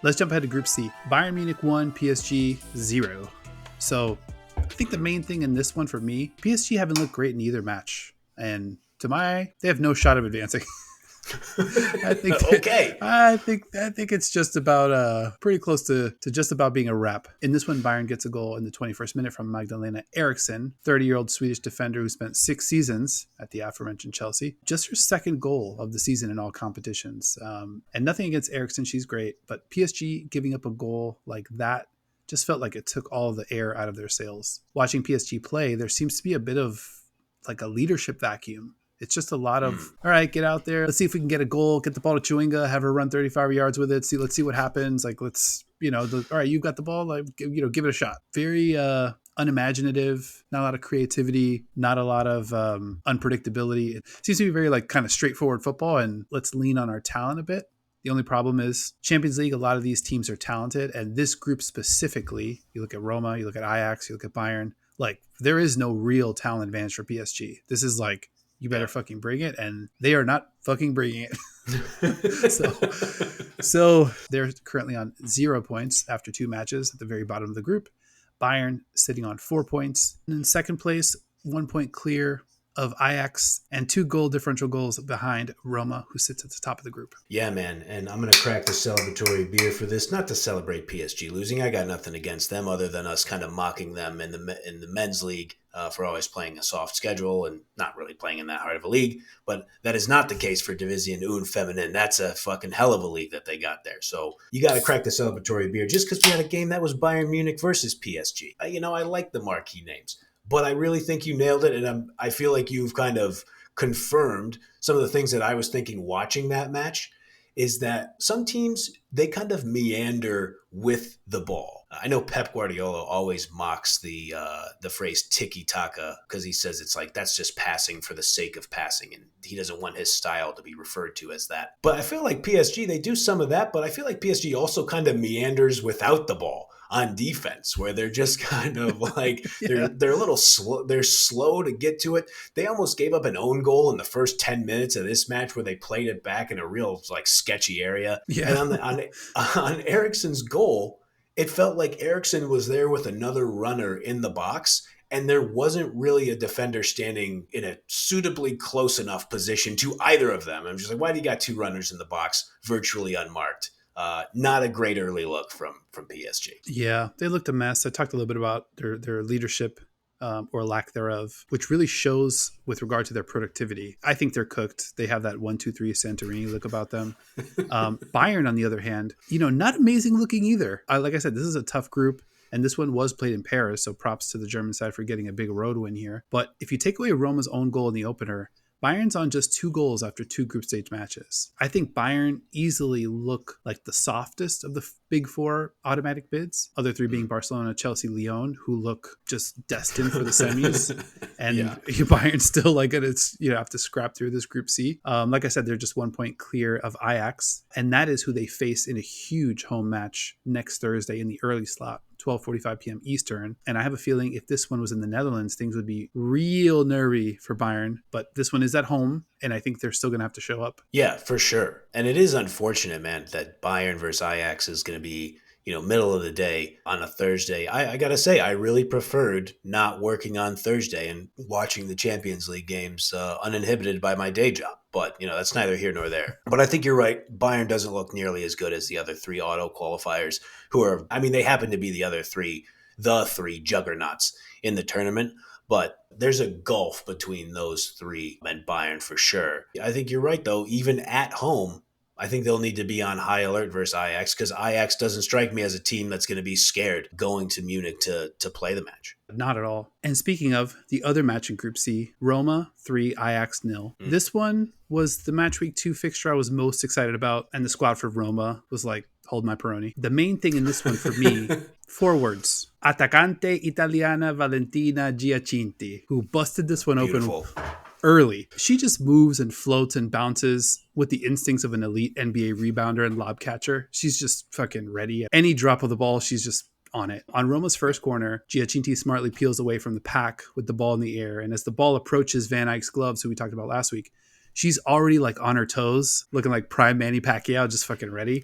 let's jump ahead to Group C. Bayern Munich 1, PSG 0. So I think the main thing in this one for me, PSG haven't looked great in either match. And to my eye, they have no shot of advancing. I think Okay. I think it's just about pretty close to just about being a wrap. In this one, Bayern gets a goal in the 21st minute from Magdalena Eriksson, 30-year-old Swedish defender who spent 6 seasons at the aforementioned Chelsea. Just her second goal of the season in all competitions. And nothing against Eriksson, she's great, but PSG giving up a goal like that just felt like it took all of the air out of their sails. Watching PSG play, there seems to be a bit of like a leadership vacuum. It's just a lot of, all right, get out there. Let's see if we can get a goal, get the ball to Chewinga, have her run 35 yards with it. Let's see what happens. Like, let's, all right, you've got the ball. Like, give it a shot. Very unimaginative, not a lot of creativity, not a lot of unpredictability. It seems to be very like kind of straightforward football, and let's lean on our talent a bit. The only problem is Champions League, a lot of these teams are talented. And this group specifically, you look at Roma, you look at Ajax, you look at Bayern, like there is no real talent advantage for PSG. This is like, you better fucking bring it. And they are not fucking bringing it. So they're currently on 0 points after 2 matches at the very bottom of the group. Bayern sitting on 4 points. And in second place, 1 point clear of Ajax and 2 goal differential goals behind Roma, who sits at the top of the group. Yeah, man. And I'm going to crack the celebratory beer for this, not to celebrate PSG losing. I got nothing against them other than us kind of mocking them in the men's league for always playing a soft schedule and not really playing in that hard of a league. But that is not the case for Division Un Feminine. That's a fucking hell of a league that they got there. So you got to crack the celebratory beer just because we had a game that was Bayern Munich versus PSG. I like the marquee names. But I really think you nailed it, and I feel like you've kind of confirmed some of the things that I was thinking watching that match, is that some teams, they kind of meander with the ball. I know Pep Guardiola always mocks the phrase tiki-taka because he says it's like that's just passing for the sake of passing, and he doesn't want his style to be referred to as that. But I feel like PSG, they do some of that, but I feel like PSG also kind of meanders without the ball on defense, where they're just kind of like they're a little slow. They're slow to get to it. They almost gave up an own goal in the first 10 minutes of this match, where they played it back in a real like sketchy area. Yeah. And on Eriksson's goal, it felt like Eriksson was there with another runner in the box, and there wasn't really a defender standing in a suitably close enough position to either of them. I'm just like, why do you got 2 runners in the box virtually unmarked? Not a great early look from PSG. Yeah, they looked a mess. I talked a little bit about their leadership or lack thereof, which really shows with regard to their productivity. I think they're cooked. They have that 1-2-3 Santorini look about them. Bayern, on the other hand, not amazing looking either. Like I said, this is a tough group. And this one was played in Paris, so props to the German side for getting a big road win here. But if you take away Roma's own goal in the opener, Bayern's on just 2 goals after 2 group stage matches. I think Bayern easily look like the softest of the big 4 automatic bids. Other 3 being Barcelona, Chelsea, Lyon, who look just destined for the semis. And Bayern still like it. It's have to scrap through this Group C. Like I said, they're just 1 point clear of Ajax, and that is who they face in a huge home match next Thursday in the early slot. 12:45 p.m. Eastern. And I have a feeling if this one was in the Netherlands, things would be real nervy for Bayern. But this one is at home, and I think they're still going to have to show up. Yeah, for sure. And it is unfortunate, man, that Bayern versus Ajax is going to be, middle of the day on a Thursday. I got to say, I really preferred not working on Thursday and watching the Champions League games uninhibited by my day job. But, that's neither here nor there. But I think you're right. Bayern doesn't look nearly as good as the other 3 auto qualifiers they happen to be the 3 juggernauts in the tournament. But there's a gulf between those 3 and Bayern for sure. I think you're right, though. Even at home, I think they'll need to be on high alert versus Ajax, because Ajax doesn't strike me as a team that's going to be scared going to Munich to play the match. Not at all. And speaking of the other match in Group C, Roma 3, Ajax 0. This one was the Matchweek 2 fixture I was most excited about, and the squad for Roma was like, hold my Peroni. The main thing in this one for me, 4 words. Attaccante Italiana Valentina Giacinti, who busted this one open early. She just moves and floats and bounces with the instincts of an elite NBA rebounder and lob catcher. She's just fucking ready. Any drop of the ball, she's just on it. On Roma's first corner, Giacinti smartly peels away from the pack with the ball in the air. And as the ball approaches Van Eyck's gloves, who we talked about last week, She's already like on her toes, looking like prime Manny Pacquiao, just fucking ready.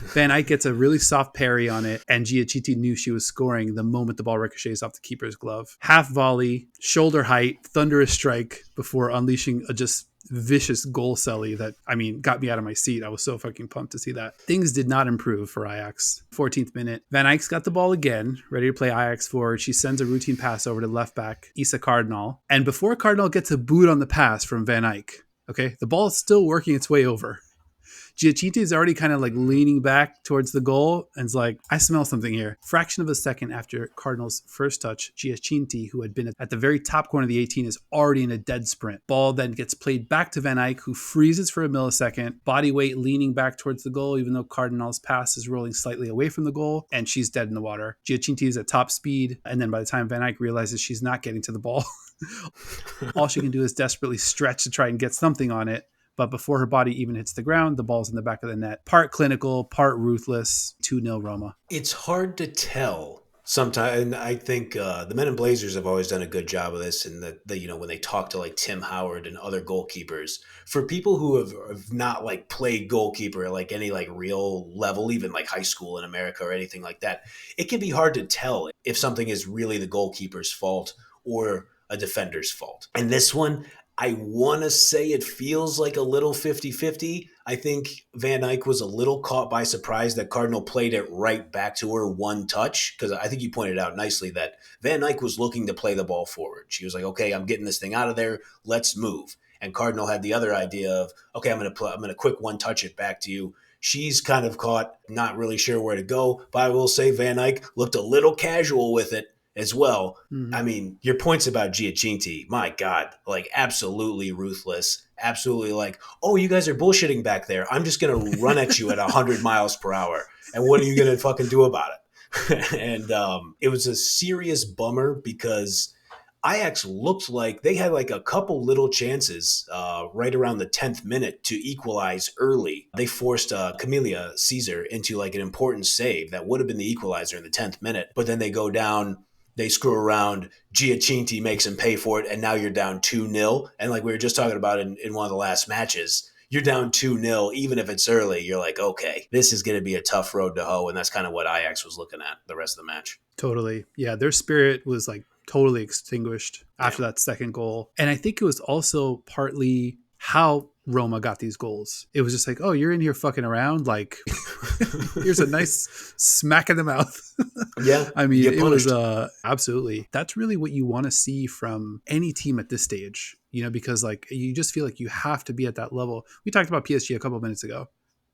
Van Eyck gets a really soft parry on it, and Giacinti knew she was scoring the moment the ball ricochets off the keeper's glove. Half volley, shoulder height, thunderous strike before unleashing a just vicious goal celly that, I mean, got me out of my seat. I was so fucking pumped to see that. Things did not improve for Ajax. 14th minute. Van Eyck's got the ball again, ready to play Ajax forward. She sends a routine pass over to left back, Issa Cardinal. And before Cardinal gets a boot on the pass from Van Eyck, okay, the ball is still working its way over. Giacinti is already kind of like leaning back towards the goal and is like, I smell something here. Fraction of a second after Cardinal's first touch, Giacinti, who had been at the very top corner of the 18, is already in a dead sprint. Ball then gets played back to Van Eyck, who freezes for a millisecond, body weight leaning back towards the goal, even though Cardinal's pass is rolling slightly away from the goal, and she's dead in the water. Giacinti is at top speed, and then by the time Van Eyck realizes she's not getting to the ball, all she can do is desperately stretch to try and get something on it. But before her body even hits the ground, the ball's in the back of the net. Part clinical, part ruthless, 2-0 Roma. It's hard to tell sometimes. And I think the Men in Blazers have always done a good job of this. And when they talk to like Tim Howard and other goalkeepers, for people who have not like played goalkeeper at like any like real level, even like high school in America or anything like that, it can be hard to tell if something is really the goalkeeper's fault or a defender's fault. And this one, I want to say it feels like a little 50-50. I think Van Eyck was a little caught by surprise that Cardinal played it right back to her one touch, because I think you pointed out nicely that Van Eyck was looking to play the ball forward. She was like, okay, I'm getting this thing out of there. Let's move. And Cardinal had the other idea of, okay, I'm going to quick one touch it back to you. She's kind of caught, not really sure where to go. But I will say Van Eyck looked a little casual with it as well. Mm-hmm. I mean, your points about Giacinti, my God, like absolutely ruthless. Absolutely like, oh, you guys are bullshitting back there. I'm just going to run at you at 100 miles per hour. And what are you going to fucking do about it? And it was a serious bummer because Ajax looked like they had like a couple little chances right around the 10th minute to equalize early. They forced Camelia Caesar into like an important save that would have been the equalizer in the 10th minute. But then they go down, they screw around, Giacinti makes him pay for it, and now you're down 2-0. And like we were just talking about in one of the last matches, you're down 2-0, even if it's early, you're like, okay, this is going to be a tough road to hoe. And that's kind of what Ajax was looking at the rest of the match. Totally. Yeah, their spirit was like totally extinguished after that second goal. And I think it was also partly how Roma got these goals. It was just like, oh, you're in here fucking around? Like, here's a nice smack in the mouth. Yeah. I mean, it was absolutely. That's really what you want to see from any team at this stage, because like you just feel like you have to be at that level. We talked about PSG a couple of minutes ago.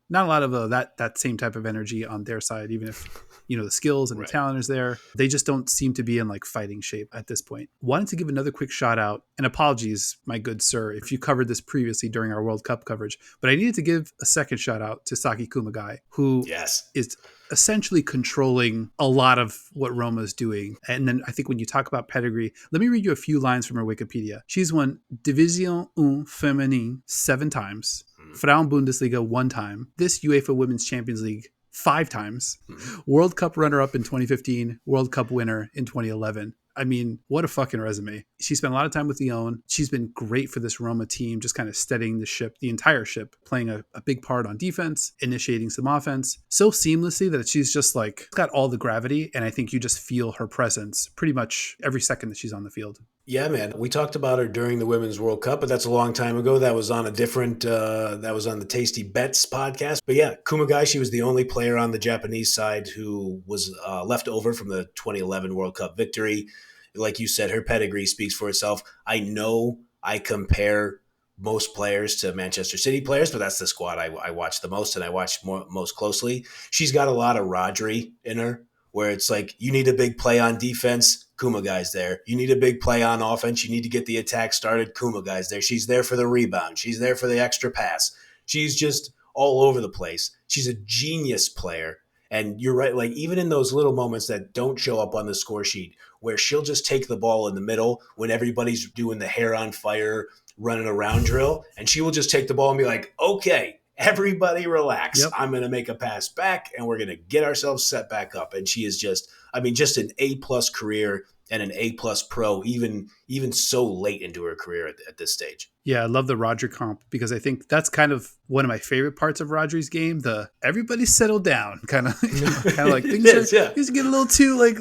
Not a lot of that same type of energy on their side, even if, the skills and the talent is there. They just don't seem to be in like fighting shape at this point. Wanted to give another quick shout out, and apologies, my good sir, if you covered this previously during our World Cup coverage, but I needed to give a second shout out to Saki Kumagai, who is essentially controlling a lot of what Roma is doing. And then I think when you talk about pedigree, let me read you a few lines from her Wikipedia. She's won Division 1 Feminine 7 times. Frauen Bundesliga 1 time, this UEFA Women's Champions League 5 times, World Cup runner-up in 2015, World Cup winner in 2011. I mean, what a fucking resume. She spent a lot of time with Lyon. She's been great for this Roma team, just kind of steadying the ship, the entire ship, playing a big part on defense, initiating some offense so seamlessly that she's just like got all the gravity. And I think you just feel her presence pretty much every second that she's on the field. Yeah, man. We talked about her during the Women's World Cup, but that's a long time ago. That was on a different, that was on the Tasty Bets podcast. But yeah, Kumagai, she was the only player on the Japanese side who was left over from the 2011 World Cup victory. Like you said, her pedigree speaks for itself. I know I compare most players to Manchester City players, but that's the squad I watch the most and I watch most closely. She's got a lot of Rodri in her, where it's like, you need a big play on defense, Kumagai's there. You need a big play on offense, you need to get the attack started, Kumagai's there. She's there for the rebound. She's there for the extra pass. She's just all over the place. She's a genius player. And you're right, like even in those little moments that don't show up on the score sheet, where she'll just take the ball in the middle when everybody's doing the hair on fire, running around drill, and she will just take the ball and be like, okay, everybody relax. Yep. I'm going to make a pass back and we're going to get ourselves set back up. And she is just I mean, just an A-plus career and an A-plus pro, even so late into her career at this stage. Yeah, I love the Rodri comp because I think that's kind of one of my favorite parts of Rodri's game. The everybody settle down kind of, kind of like things things get a little too like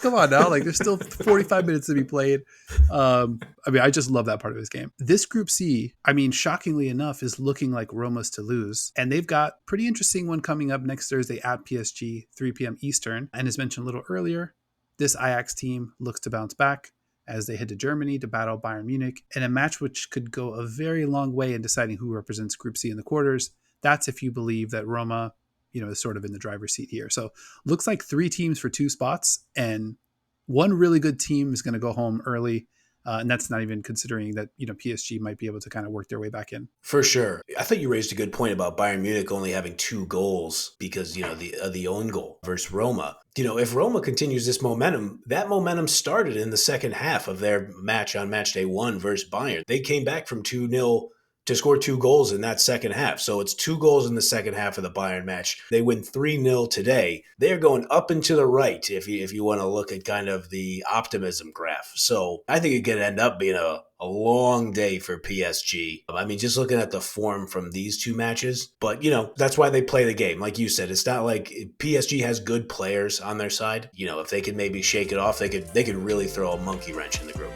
come on now, like there's still 45 minutes to be played. I mean, I just love that part of his game. This Group C, I mean, shockingly enough, is looking like Roma's to lose, and they've got pretty interesting one coming up next Thursday at PSG, 3 p.m. Eastern. And as mentioned a little earlier, this Ajax team looks to bounce back as they head to Germany to battle Bayern Munich in a match which could go a very long way in deciding who represents Group C in the quarters. That's if you believe that Roma, is sort of in the driver's seat here. So looks like 3 teams for 2 spots, and one really good team is going to go home early. And that's not even considering that, PSG might be able to kind of work their way back in. For sure. I thought you raised a good point about Bayern Munich only having 2 goals because, the own goal versus Roma. If Roma continues this momentum, that momentum started in the second half of their match on match day 1 versus Bayern. They came back from 2-0 to score 2 goals in that second half. So it's 2 goals in the second half of the Bayern match. They win 3-0 today. They're going up and to the right if you want to look at kind of the optimism graph. So I think it could end up being a long day for PSG. I mean, just looking at the form from these 2 matches, but that's why they play the game. Like you said, it's not like PSG has good players on their side. If they could maybe shake it off, they could really throw a monkey wrench in the group.